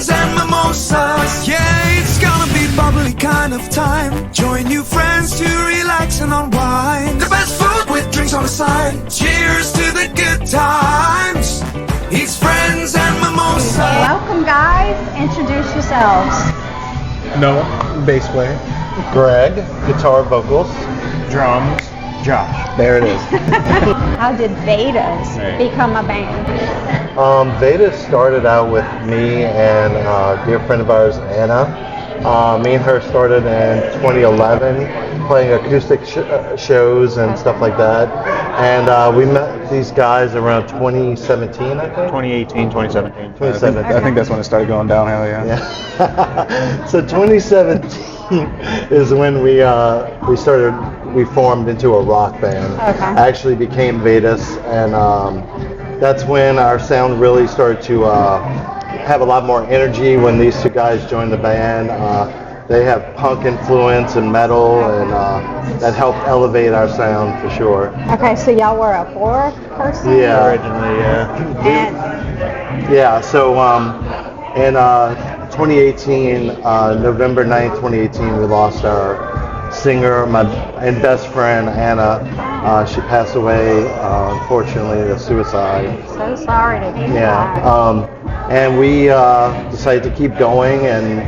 Friends N Mimosas. Yeah, it's gonna be bubbly kind of time. Join new friends to relax and unwind. The best food with drinks on the side. Cheers to the good times. It's Friends N Mimosas. Welcome, guys. Introduce yourselves. Noah, bass player. Greg, guitar, vocals. Drums, Josh. There it is. How did Vedas become a band? Vedas started out with me and a dear friend of ours, Anna. Me and her started in 2011, playing acoustic shows and stuff like that. And we met these guys around 2017, I think? 2018, 2017. 2017. I think that's when it started going downhill, yeah. So 2017 is when we formed into a rock band. Okay. Actually became Vedas, and that's when our sound really started to have a lot more energy when these two guys joined the band. They have punk influence and metal, and that helped elevate our sound for sure. Okay, so y'all were a four-person? Yeah. Originally, yeah. Yeah, so in 2018, November 9th, 2018, we lost our singer and best friend, Anna. She passed away, unfortunately, to suicide. So sorry to hear Yeah. that. And we decided to keep going, and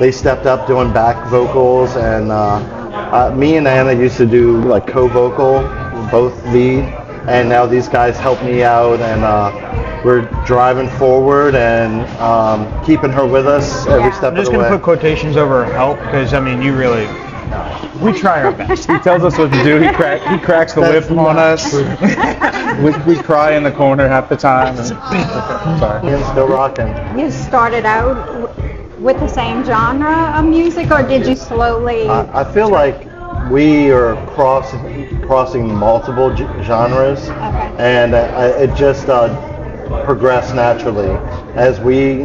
they stepped up doing back vocals, and me and Anna used to do like co-vocal, both lead, and now these guys help me out, and we're driving forward and keeping her with us every step I'm of just the way. going to put quotations over help, because, I mean, we try our best. He tells us what to do. He cracks the whip on us. We cry in the corner half the time. Sorry. And still rocking. You started out with the same genre of music, or did you slowly? I feel like we are crossing multiple genres, and it just progressed naturally as we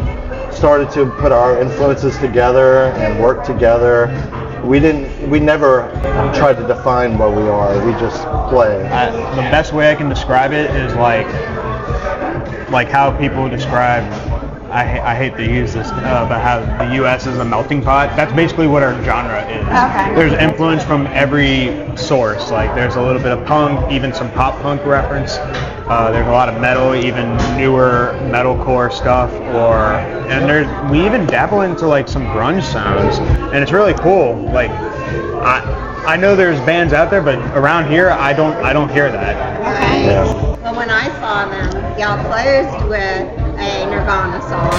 started to put our influences together and work together. We never tried to define what we are. We just play. The best way I can describe it is like how people describe, I hate to use this, but how the U.S. is a melting pot. That's basically what our genre is. Okay. There's influence from every source. Like there's a little bit of punk, even some pop punk reference. There's a lot of metal, even newer metalcore stuff, and we even dabble into like some grunge sounds, and it's really cool. Like I know there's bands out there, but around here I don't hear that. Okay. Yeah. Well, when I saw them, y'all closed with a Nirvana song.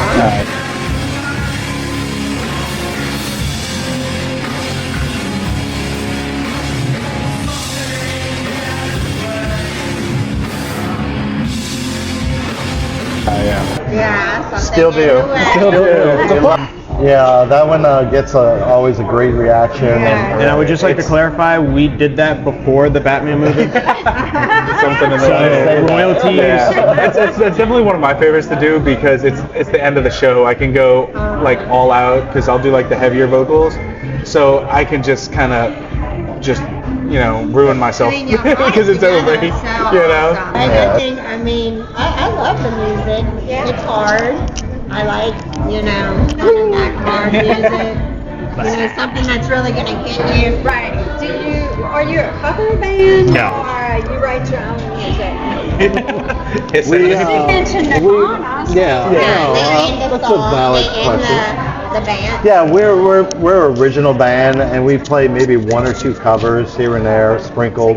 Yeah, something Still do. in the way. Still do. Yeah, that one gets always a great reaction. Yeah. And I would just like to clarify, we did that before the Batman movie. Something in So, royalties. Yeah. It's definitely one of my favorites to do because it's the end of the show. I can go like all out because I'll do like the heavier vocals, so I can just kind of ruin myself because it's over. You know. And I think, I love the music. It's hard. I like, kind of that hard music. Something that's really going to get you. Right. Are you a cover band? No. Or you write your own music? It's You mentioned Nirvana. So They're in the that's a song, valid they're in question. the band. Yeah, we're an original band, and we play maybe one or two covers here and there, sprinkled.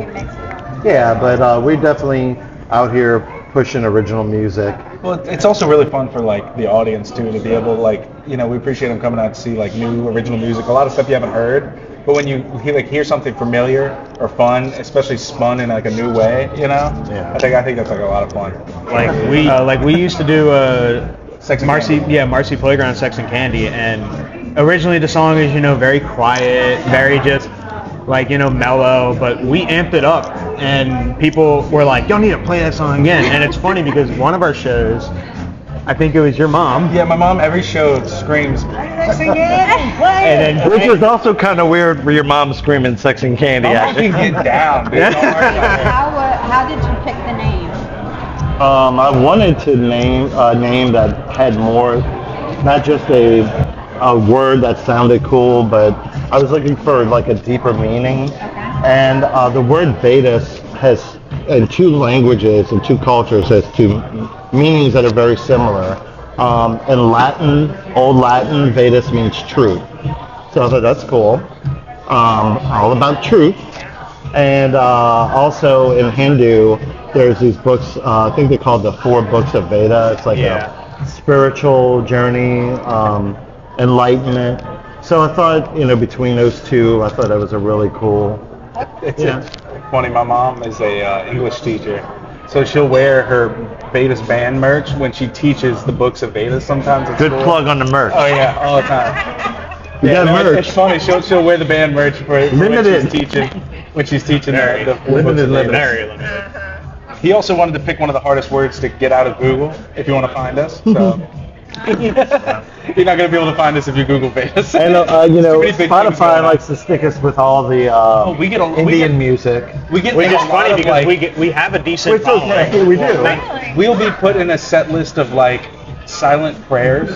Yeah, but we're definitely out here pushing original music. Well, it's also really fun for like the audience too to be able to we appreciate them coming out to see like new original music, a lot of stuff you haven't heard. But when you hear something familiar or fun, especially spun in like a new way, Yeah. I think that's like a lot of fun. Like we used to do Sex and Marcy Candy. Marcy Playground Sex and Candy, and originally the song is very quiet, very just mellow, but we amped it up, and people were like, "Y'all need to play that song again." And it's funny because one of our shows, I think it was your mom. Yeah, my mom every show screams, "Sex and Candy, play it!" And then Which was also kind of weird for your mom screaming Sex and Candy. My mom can get down, dude. how did you pick the name? I wanted to name a name that had more, not just a word that sounded cool, but I was looking for like a deeper meaning. And the word Vedas has, in two languages and two cultures, has two meanings that are very similar. In Latin, Old Latin, Vedas means truth. So I thought that's cool. All about truth. And also in Hindu, there's these books, I think they're called the 4 Books of Veda. It's like a spiritual journey, enlightenment. So I thought, between those two, I thought that was a really cool. It's funny. My mom is a English teacher, so she'll wear her Vedas band merch when she teaches the books of Vedas. Sometimes. Good plug on the merch. Oh yeah, all the time. You got merch. It's funny. She'll wear the band merch for limited. When she's teaching the limited. Very limited. He also wanted to pick one of the hardest words to get out of Google if you want to find us. So. You're not going to be able to find us if you Google Vedas. And Spotify likes to stick us with all the Indian music. Which is funny because we have a decent It's okay, following. we do. We'll be put in a set list of silent prayers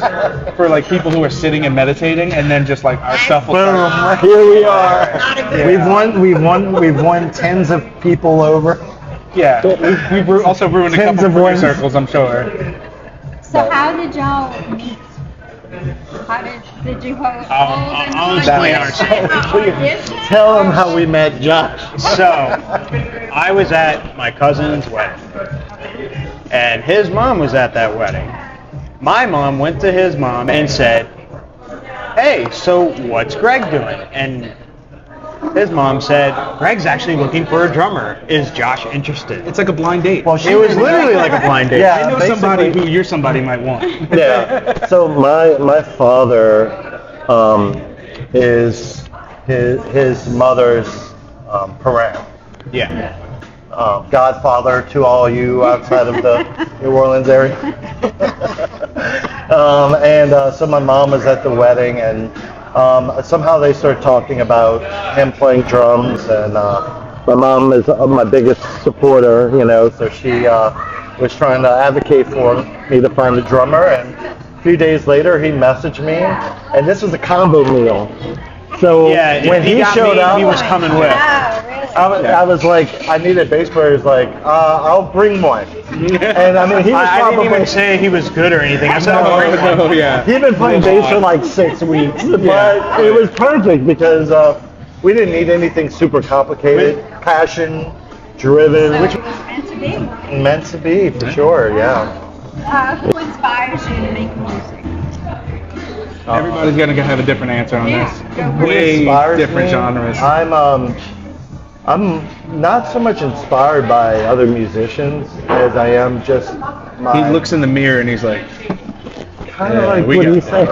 for people who are sitting and meditating, and then just our stuff will start. Boom! Here we are. We've won tens of people over. Yeah, we've also ruined a Tens couple of of ones. circles, I'm sure. So how did y'all meet? How did you hold? I'll explain ourselves. Tell them how we met Josh. So, I was at my cousin's wedding, and his mom was at that wedding. My mom went to his mom and said, "Hey, so what's Greg doing?" And his mom said, "Greg's actually looking for a drummer. Is Josh interested?" It's like a blind date. Well, It was literally like a blind date. Yeah, I know somebody who your somebody might want. Yeah. So my father is his mother's parent. Yeah. Godfather to all you outside of the New Orleans area. So my mom was at the wedding, and somehow they started talking about him playing drums, and my mom is my biggest supporter, so she was trying to advocate for me to find a drummer, and a few days later he messaged me, and this was a combo meal. So when he showed up, he was coming with. I was like, I need a bass player. He's like, I'll bring one. And I mean, he was I probably didn't even say he was good or anything. I said, I'll bring one. Oh, yeah. he'd been playing bass for like 6 weeks, but it was perfect because we didn't need anything super complicated. Passion, driven, So which it was meant to be. meant to be for sure. Yeah. Who inspires you to make music? Everybody's going to have a different answer on Yeah, this. go for it. Way Inspires different me? genres. I'm not so much inspired by other musicians as I am just my. He looks in the mirror and he's like, Kind of Yeah, like we what got he said.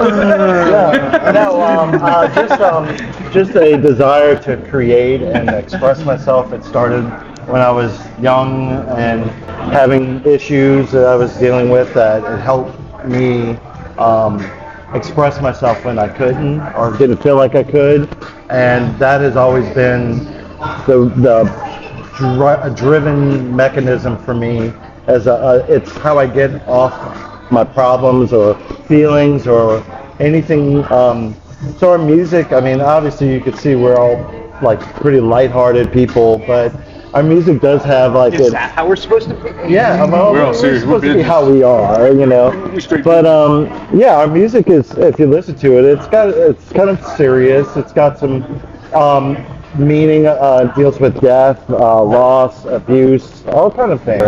Just a desire to create and express myself. It started when I was young and having issues that I was dealing with that it helped me express myself when I couldn't or didn't feel like I could, and that has always been the driven mechanism for me. It's how I get off my problems or feelings or anything. So our music, I mean, obviously you could see we're all like pretty lighthearted people, but our music does have like Is that how we're supposed to be? yeah, well, We're all serious. supposed We're to be business. how we are, you know. But yeah, our music is, if you listen to it, it's kind of serious. It's got some meaning. Deals with death, loss, abuse, all kind of things.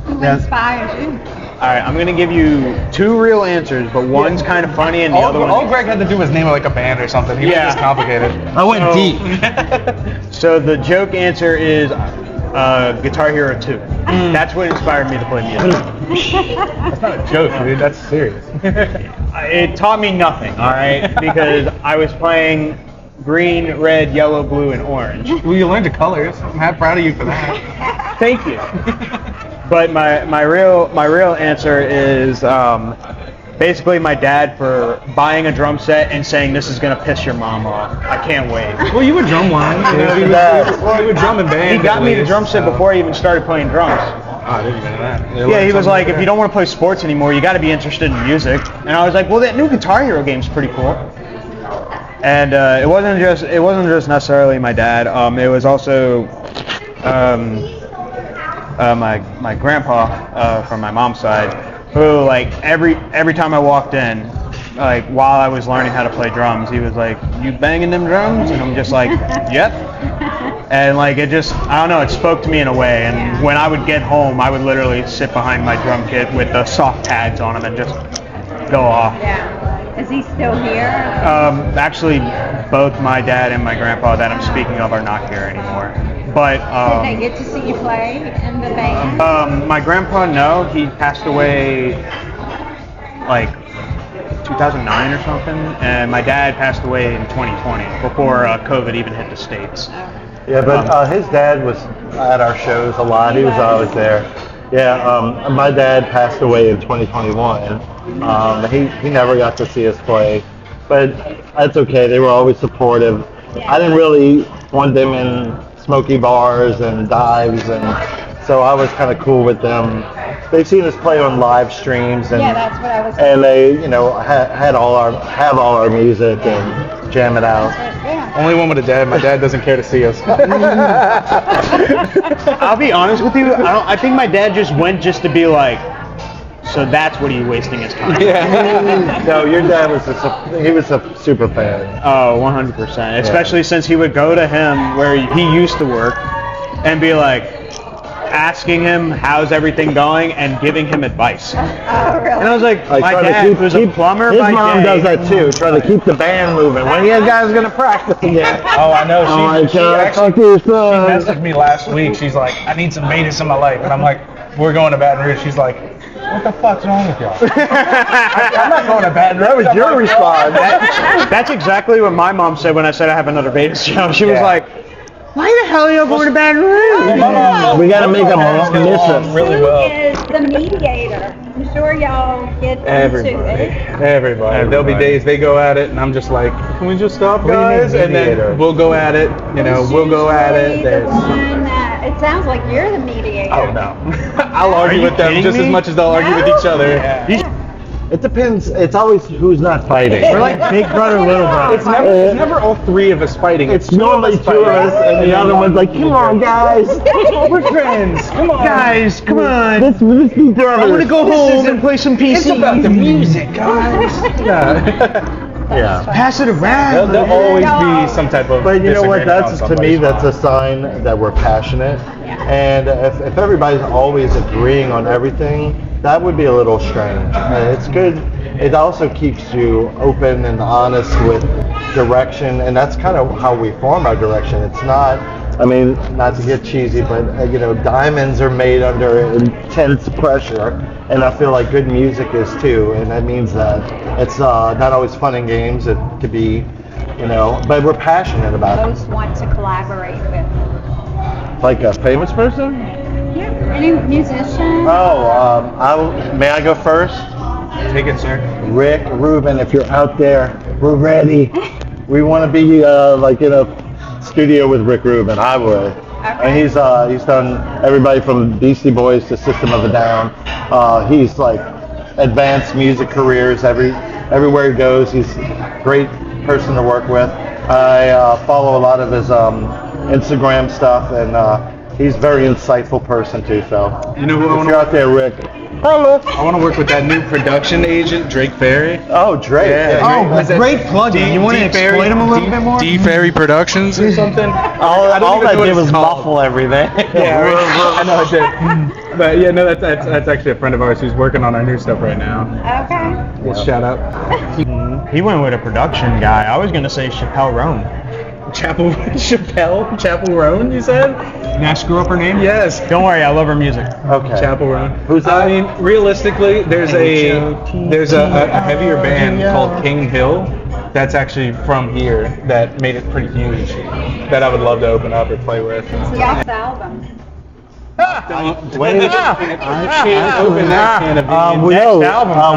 Who Yeah. inspires you? All right, I'm gonna give you two real answers, but one's kind of funny and the other all one. Greg had to do was name it like a band or something. He was Yeah. just complicated. I went deep. So the joke answer is Guitar Hero 2. That's what inspired me to play music. That's not a joke, dude. That's serious. It taught me nothing, all right, because I was playing green, red, yellow, blue, and orange. Well, you learned the colors. I'm happy proud of you for that. Thank you. But my real answer is basically my dad for buying a drum set and saying this is gonna piss your mom off. I can't wait. Well, you would drum one. You would drum in band. He got at me the least, drum set so. before I even started playing drums. I didn't even know that. Yeah, he was like, if you don't want to play sports anymore, you got to be interested in music. And I was like, well, that new Guitar Hero game's pretty cool. And it wasn't just necessarily my dad. It was also my grandpa from my mom's side, who like every time I walked in, like while I was learning how to play drums, he was like, "You banging them drums?" And I'm just like, "Yep." And like it just, I don't know, it spoke to me in a way. And when I would get home, I would literally sit behind my drum kit with the soft pads on them and just go off. Yeah. Is he still here? Actually, both my dad and my grandpa that I'm speaking of are not here anymore. But Did they get to see you play in the band? my grandpa, no, he passed away like 2009 or something, and my dad passed away in 2020 before COVID even hit the States. Yeah, but his dad was at our shows a lot. He was always there. Yeah, my dad passed away in 2021. He never got to see us play, but that's okay. They were always supportive. I didn't really want them in smoky bars and dives, and so I was kind of cool with them. They've seen us play on live streams, and that's what I was and they, you know, have all our music and jam it out. Only one with a dad. My dad doesn't care to see us. I'll be honest with you, I think my dad just went just to be like, so that's what he's wasting his time. Yeah. No, your dad was he was a super fan. Oh, 100%. Especially since he would go to him where he used to work and be like, asking him how's everything going and giving him advice. Oh, really? And I was like, Like, my trying to dad was a plumber His by mom day. does that too, trying to keep the band moving. When you guys gonna practice again? Oh, I know. She actually talk to your she son. messaged me last week. She's like, I need some Vedas in my life. And I'm like, we're going to Baton Rouge. She's like, what the fuck's wrong with y'all? I'm not going to Baton Rouge. That was your response. That's exactly what my mom said when I said I have another Vedas show. She was Yeah. like, why the hell are you going to Baton Rouge? We gotta make them parents get miss along us. really Who well. is the mediator? I'm sure y'all get into Everybody. it. Everybody. There'll be days they go at it, and I'm just like, can we just stop, do you mean guys? And mediator? then we'll go at it. You know, Who's we'll go at usually it. the There's- one that- it sounds like you're the mediator. Oh no, I'll argue you with them kidding just me? as much as they'll argue with each other. It depends. It's always who's not fighting. We're like big brother, little brother. It's never all three of us fighting. It's normally two of us, and the other one's like, "Come on, guys, We're friends. Come on, Guys, come on. let's be brothers." I want to go home and play some PC. It's about the music, guys. Yeah. Pass it around. There'll always be some type of. But you know what? disagreement That's on to me. somebody's That's a part. sign that we're passionate. And if everybody's always agreeing on everything, that would be a little strange. It's good. It also keeps you open and honest with direction, and that's kind of how we form our direction. It's not. I mean, not to get cheesy, but you know, diamonds are made under intense pressure, and I feel like good music is too. And that means that it's not always fun and games. It could be, you know, but we're passionate about it. Most want to collaborate with. Like a famous person? Yeah. Any musician? May I go first? Take it, sir. Rick Rubin, if you're out there, we're ready. We want to be like in a studio with Rick Rubin. I would. And he's done everybody from Beastie Boys to System of a Down. He's like advanced music careers everywhere he goes. He's a great person to work with. I follow a lot of his Instagram stuff, and he's a very insightful person too. So You know who I if want you're to? out there, Rick, hello. I want to work with that new production agent, Drake Ferry. Oh, Drake. Great plug-in. You want to exploit him a little bit more? D Ferry Productions or something? All I don't that even know what did it's was called. muffle everything. Yeah, right. I know it did. But yeah, no, that's actually a friend of ours who's working on our new stuff right now. Okay. Well, shout out. He went with a production guy. I was going to say Chappelle Roan. Chapel Roan, you said? Did I screw up her name? Yes. Don't worry, I love her music. Okay. Chapel Roan. Who's that? I mean, realistically, there's a heavier band called King Hill that's actually from here that made it pretty huge that I would love to open up or play with. Next album. Wait. I can't open that can of beans.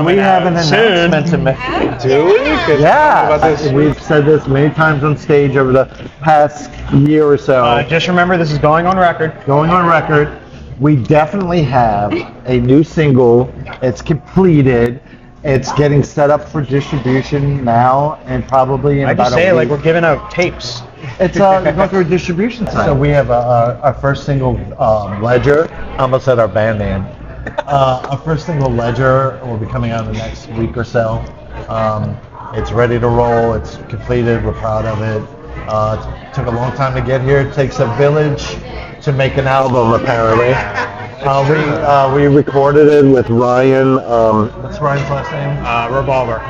We have an soon. announcement to make. Do we? Could you Yeah, talk about this? we've said this many times on stage over the past year or so. Just remember, this is going on record. Going on record, we definitely have a new single. It's completed. It's getting set up for distribution now, and probably in I about just a say it like week. we're giving out tapes. It's going through a distribution site. So we have our first single, Ledger. I almost said our band name. Our first single, Ledger, will be coming out in the next week or so. It's ready to roll. It's completed. We're proud of it. It took a long time to get here. It takes a village to make an album, apparently. We recorded it with Ryan. What's Ryan's last name? Revolver.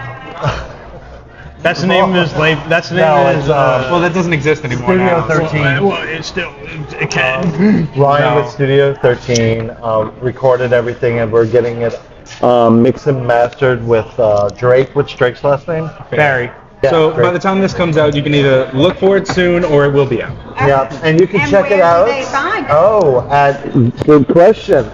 That's the name of his label. That's the name No, of his. it's, Well, that doesn't exist anymore Studio now. 13. Well, it's still. It can. Ryan No. with Studio 13 recorded everything, and we're getting it mixed and mastered with Drake. What's Drake's last name? Barry. Yeah, So Drake. by the time this comes out, you can either look for it soon or it will be out. Yeah, and you can And check it where out. do they find it? Good question.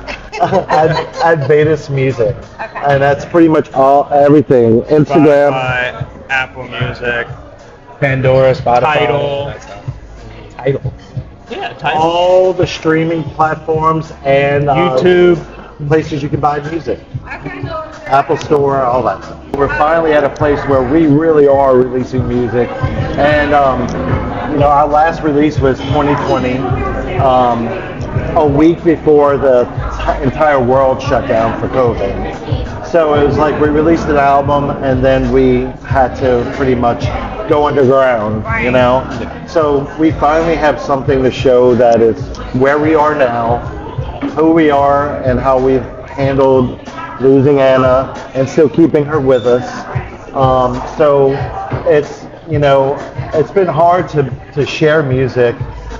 at Vedas Music, Okay. and that's pretty much everything. Instagram. Spotify, Apple Music, Pandora, Spotify. Tidal. Tidal. Yeah, Tidal. All the streaming platforms and YouTube. places you can buy music. Okay. Apple Store, all that stuff. We're finally at a place where we really are releasing music, and our last release was 2020, a week before the entire world shut down for COVID. So it was like we released an album, and then we had to pretty much go underground, you know. So we finally have something to show that is where we are now, who we are, and how we've handled losing Anna and still keeping her with us. So it's been hard to share music.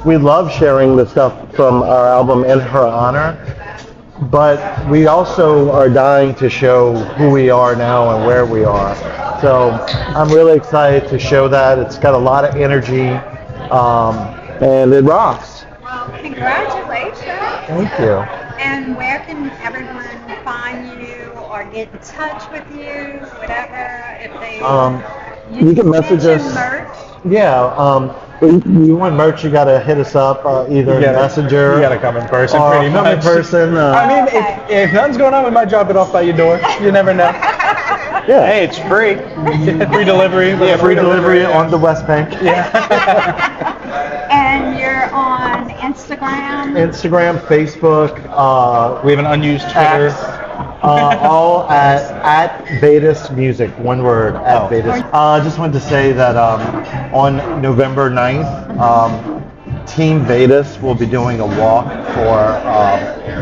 We love sharing the stuff from our album in her honor, but we also are dying to show who we are now and where we are. So I'm really excited to show that. It's got a lot of energy, and it rocks. Well, congratulations. Thank you. And where can everyone find you or get in touch with you, whatever, if they... You can message mention us. merch. Yeah, if you want merch, you gotta hit us up either in Messenger. You gotta come in person, or pretty come in much. person. I mean, Okay. if nothing's going on, we might drop it off by your door. You never know. yeah, Hey, it's free. Free delivery. yeah, free delivery on the West Bank. And you're on Instagram. Instagram, Facebook, We have an unused Twitter. X, all at Vedas Music, one word, at Vedas. I just wanted to say that on November 9th, Team Vedas will be doing a walk for,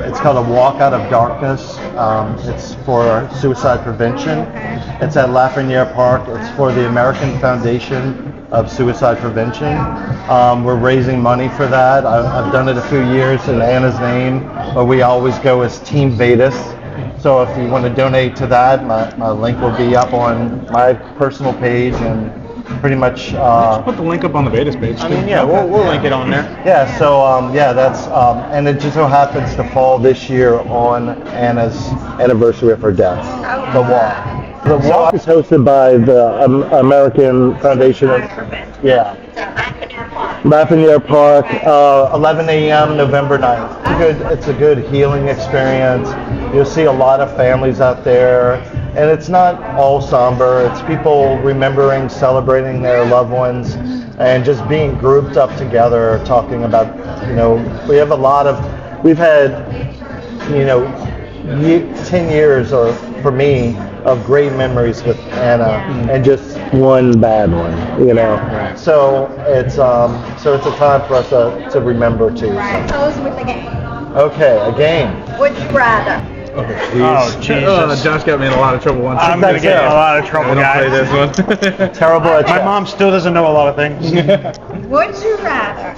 it's called a Walk Out of Darkness. It's for suicide prevention. It's at Lafreniere Park. It's for the American Foundation of Suicide Prevention. We're raising money for that. I've done it a few years in Anna's name, but we always go as Team Vedas. So if you want to donate to that, my link will be up on my personal page, and pretty much. Put the link up on the Vedas page. I mean, yeah, we'll link it on there. Yeah. So that's and it just so happens to fall this year on Anna's anniversary of her death. The walk. The walk is hosted by the American Foundation of. Yeah. Lafreniere Park, 11 a.m. November 9th. It's a good healing experience. You'll see a lot of families out there, and it's not all somber. It's people remembering, celebrating their loved ones, and just being grouped up together, talking about, we have we've had, 10 years, or for me, of great memories with Anna, and just one bad one, So it's a time for us to remember too. Right. Close with the game. Okay, a game. Would you rather? Oh, Jesus. Josh got me in a lot of trouble once. I'm going to get in a lot of trouble, I don't guys. play this one. Terrible at My chess. mom still doesn't know a lot of things. Would you rather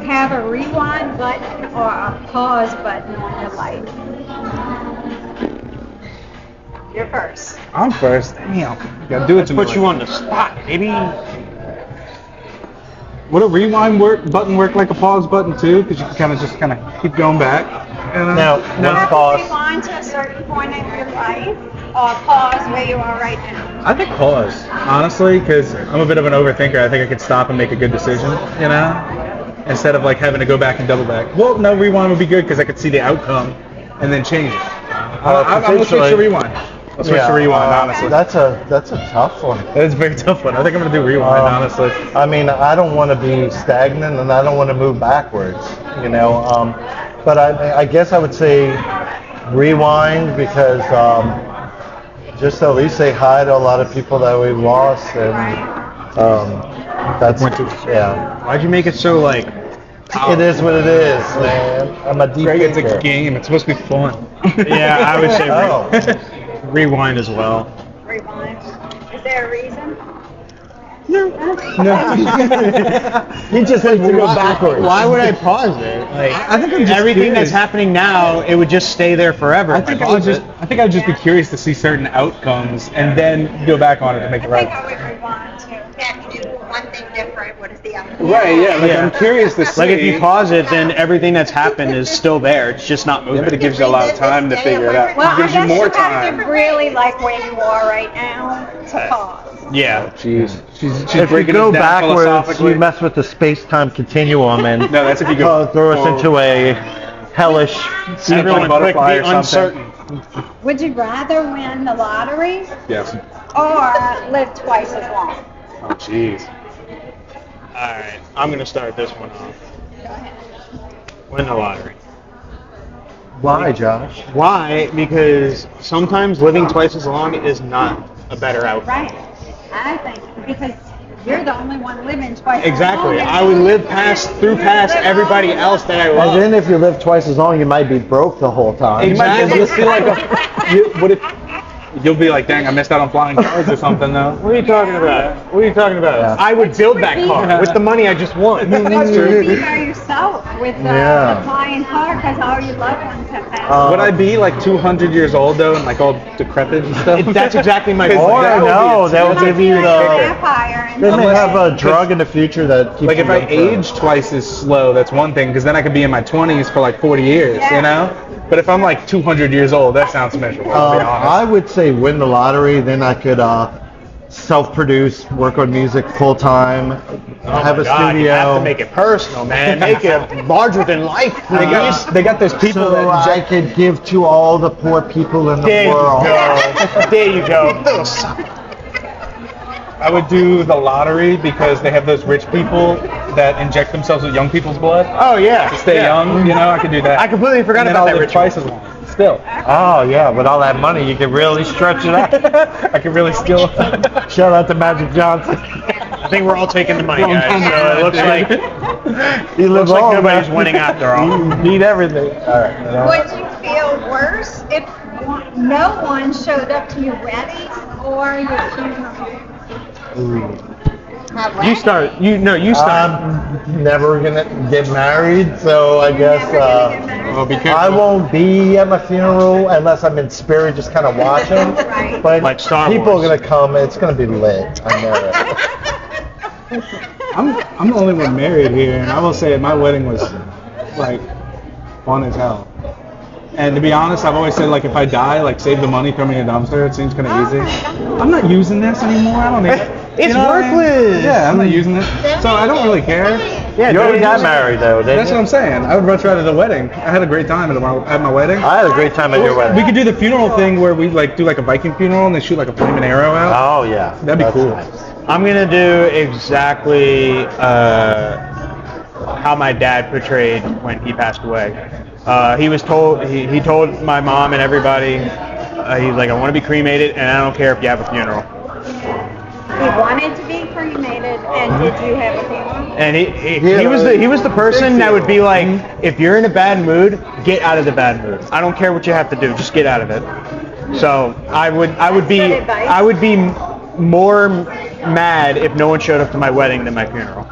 have a rewind button or a pause button on your life? You're first. I'm first. Damn. Gotta do it to me. Put you on the spot, baby. Would a rewind button work like a pause button too? Because you can kind of keep going back. No, You one have to pause. rewind to a certain point in your life or pause where you are right now. I think pause, honestly, because I'm a bit of an overthinker. I think I could stop and make a good decision, instead of like having to go back and double back. Well, no, rewind would be good because I could see the outcome and then change it. I'm gonna switch to rewind. I'll switch to rewind, honestly. That's a tough one. That's a very tough one. I think I'm gonna do rewind, honestly. I mean, I don't want to be stagnant and I don't want to move backwards, you know. But I guess I would say rewind because just to at least say hi to a lot of people that we've lost, and that's yeah. Why'd you make it so like? It is what it is, man. I'm a deep Greg, it's thinker. a game. It's supposed to be fun. Yeah, I would say rewind as well. Rewind. Is there a reason? No. He just likes to go backwards. Why would I pause it? Like, I think I'm just everything curious. that's happening now, it would just stay there forever. I think I would just be curious to see certain outcomes and then go back on it to make it I think right. I would rewind too. Yeah, you do one thing different. What is the other? Right, yeah. Like I'm curious to see. Like if you pause it, then everything that's happened is still there. It's just not Yeah, moving. but it gives you a lot of time to figure it out. Well, It I gives you guess more you have to time. really like where you are right now to pause. Yeah. Jeez. She's If you breaking go it down backwards, philosophically. you mess with the space-time continuum and No, that's if you go throw us into a hellish. Even Really quick, butterfly be or something. uncertain. Would you rather win the lottery Yes. or live twice as long? Oh, jeez. All right, I'm gonna start this one off. Go ahead. Win the lottery. Why, Josh? Why? Because sometimes living twice as long is not a better outcome. Right. I think because you're the only one living twice Exactly. as long. I would live past everybody else that I And love. then if you live twice as long, you might be broke the whole time. You might Exactly. just feel like what if you'll be like, dang, I missed out on flying cars or something though. What are you talking about? What are you talking about? Yeah. I would build that car with the money I just won. But you be by yourself with Yeah. the flying car because all your loved ones have passed. Would I be like 200 years old though and like all decrepit and stuff? That's exactly my Because point. Or that would be no, a that would Like give you you're a the. vampire and They may Unless- have a drug in the future that keeps Like if you I young forever. age twice as slow, that's one thing, because then I could be in my 20s for like 40 years, Yeah. you know? But if I'm like 200 years old, that sounds miserable, to be honest. I would say win the lottery, then I could self-produce, work on music full time, have a God, you have to studio. make it personal, man. Make it larger than life, please. They got those people So that I could give to all the poor people in the There you world. go. There you go. Little I would do the lottery because they have those rich people that inject themselves with young people's blood Oh yeah. to stay young, you know? I could do that. I completely forgot And then about I'll that live ritual. twice as long. Still. Oh yeah, with all that money, you can really stretch it out. I could really steal. Shout out to Magic Johnson. I think we're all taking the money, Wrong guys. time So around, it looks dude. like You live looks like long, nobody's man. winning after all. You need everything. All right. You know? would you feel worse if no one showed up to your wedding or your funeral? You start. You start. I'm never gonna get married, so I guess Never gonna get married. Oh, be careful. I won't be at my funeral unless I'm in spirit, just kind of watching. Right. But Like Star people Wars. are gonna come. It's gonna be lit. I know it. I'm the only one married here, and I will say my wedding was like fun as hell. And to be honest, I've always said like if I die, like save the money, throw me in a dumpster. It seems kind of easy. I'm not using this anymore. I don't need it. It's You know what I mean? worthless. Yeah, I'm not using it, so I don't really care. Yeah, You already dude. got married though, didn't That's you? what I'm saying. I would much rather the wedding. I had a great time at my wedding. I had a great time at your wedding. We could do the funeral thing where we like do like a Viking funeral and they shoot like a flaming arrow out. Oh yeah, That'd be That's cool. nice. I'm gonna do exactly how my dad portrayed when he passed away. He was told he told my mom and everybody. He's like, I want to be cremated, and I don't care if you have a funeral. He wanted to be cremated, and did you have a funeral? And he was the person that would be like, if you're in a bad mood, get out of the bad mood. I don't care what you have to do, just get out of it. So I would be more mad if no one showed up to my wedding than my funeral.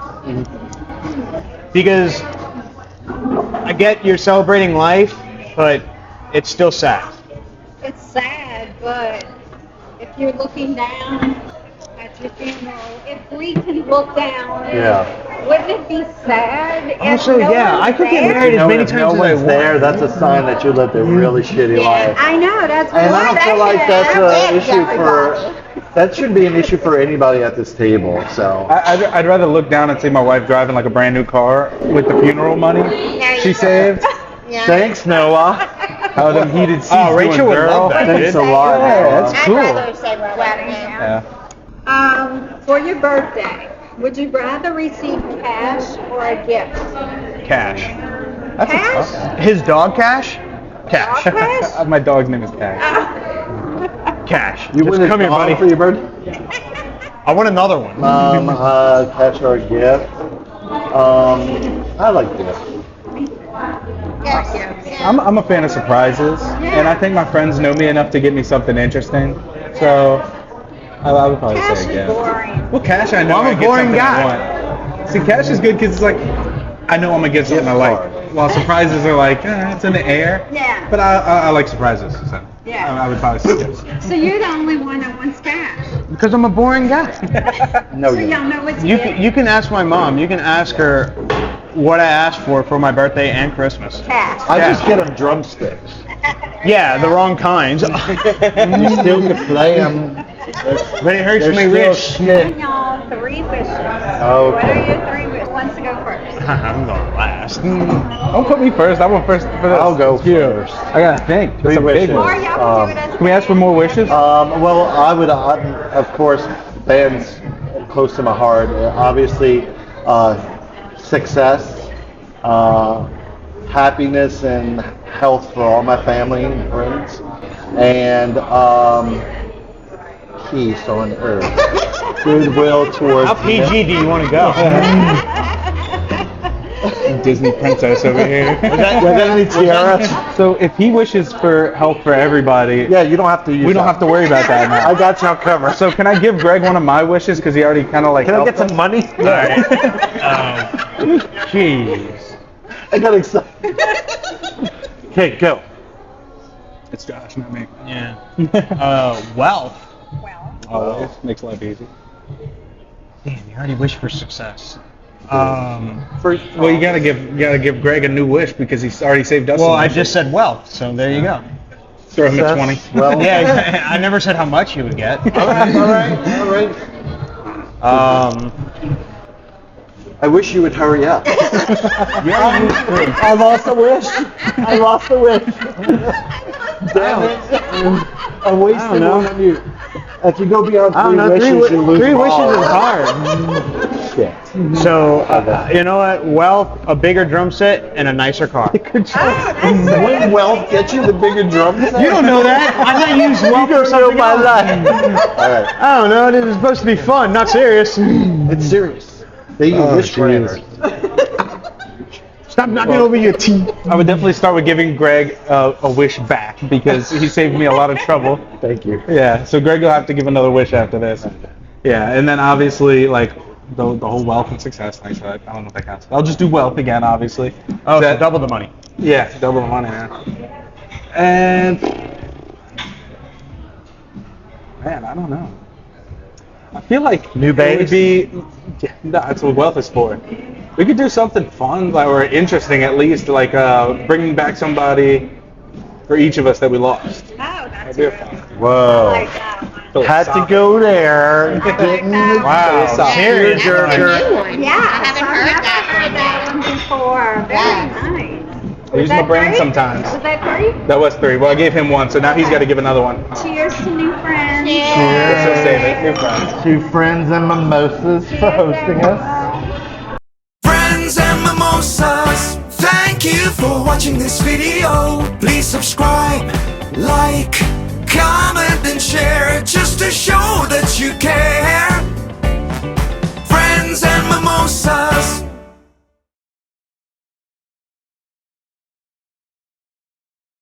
Because I get you're celebrating life, but it's still sad. It's sad, but if you're looking down at your funeral, if we can look down, Yeah. wouldn't it be sad? if Honestly, no yeah, one's I could get there? married You as know, many if times no as I one's there, want. that's a sign that you lived a really shitty life. I know, that's what And I don't feel like that's I'm an with issue for. everybody. That shouldn't be an issue for anybody at this table. So. I'd rather look down and see my wife driving like a brand new car with the funeral money she saved. Yeah. Thanks, Noah. How them heated seats Oh, Rachel doing would girl. love that, Thanks dude. a lot. Yeah, Noah. that's I'd cool. rather say wedding Wedding gown. Yeah. For your birthday, would you rather receive cash or a gift? Cash. That's Cash? a tough His dog Cash? Cash. Dog cash? one. My dog's name is Cash. Cash. You Just win a come here, dog buddy. for your birthday? I want another one. Cash or a gift? I like gifts. I'm a fan of surprises, and I think my friends know me enough to get me something interesting. So I would probably Cash say is a gift. boring. Well, cash I know Well, I'm I a get boring something I guy. want. See, cash is good because it's like I know I'm gonna get something I like. While surprises are like it's in the air. Yeah. But I like surprises, so Yeah. I would probably say yes. So you're the only one that wants cash. Because I'm a boring guy. No, So you y'all know what to You get? can, you can ask my mom. You can ask her what I asked for my birthday and Christmas. Cash. I just get them drumsticks. Yeah, the wrong kinds. You still can play them. But it hurts They're me still rich. shit. Y'all 3 wishes. Okay. What are your 3 wishes? Who wants to go first? I'm going last. Don't put me first. I went first for this. I'll go It's you. first. I gotta think. Three It's a big wishes. Or one. y'all can do it as Can we ask for more wishes? Well, I would, of course, band's close to my heart. Obviously, success, happiness, and health for all my family and friends, and peace on earth. Goodwill towards. How PG do you want to go? Disney princess over here. Was that any tiara? So if he wishes for help for everybody, Yeah, you don't have to use we don't that. have to worry about that now. I got y'all covered. So can I give Greg one of my wishes because he already kind of like. Can I get helped some us? money? Jeez. I got excited. Okay, go. It's Josh, not me. Yeah. Wealth. well. Always makes life easy. Damn, you already wish for success. Well, you gotta give Greg a new wish because he's already saved us. Well, some I money. just said wealth, so there you go. throw him at Success, 20. Well, Yeah, I never said how much you would get. all right. I wish you would hurry up. I lost a wish. Damn it. I wasted one on you. If you go beyond I don't know. 3 wishes, you lose Three them wishes all. is hard. Shit. So, you know what? Wealth, a bigger drum set, and a nicer car. Wouldn't wealth get you the bigger drum set? You don't know that. I thought you used wealth for know something my else. life. All right. I don't know. This is supposed to be fun, not serious. It's serious. They use wish granters. Stop knocking over your teeth. I would definitely start with giving Greg a wish back because he saved me a lot of trouble. Thank you. Yeah, so Greg will have to give another wish after this. Yeah, and then obviously like the whole wealth and success thing. So I don't know if that counts. I'll just do wealth again, obviously. Oh, That- so double the money. Yeah, double the money. Yeah. And man, I don't know. I feel like New it would base? be. Yeah, that's what wealth is for. We could do something fun like, or interesting at least, like bringing back somebody for each of us that we lost. Oh, that's That'd be a good. fun. Whoa. Like that one. Had to go there. Getting the Wow. Serious. That's a new one. Yeah, I haven't heard that heard that one before. Very nice. I use my that brain 3? sometimes. Was that 3? That was 3. Well, I gave him 1, so now he's got to give another one. Cheers to new friends. Let's just save it. New friends. To Friends N Mimosas for hosting us. Friends and Mimosas, thank you for watching this video. Please subscribe, like, comment, and share just to show that you care.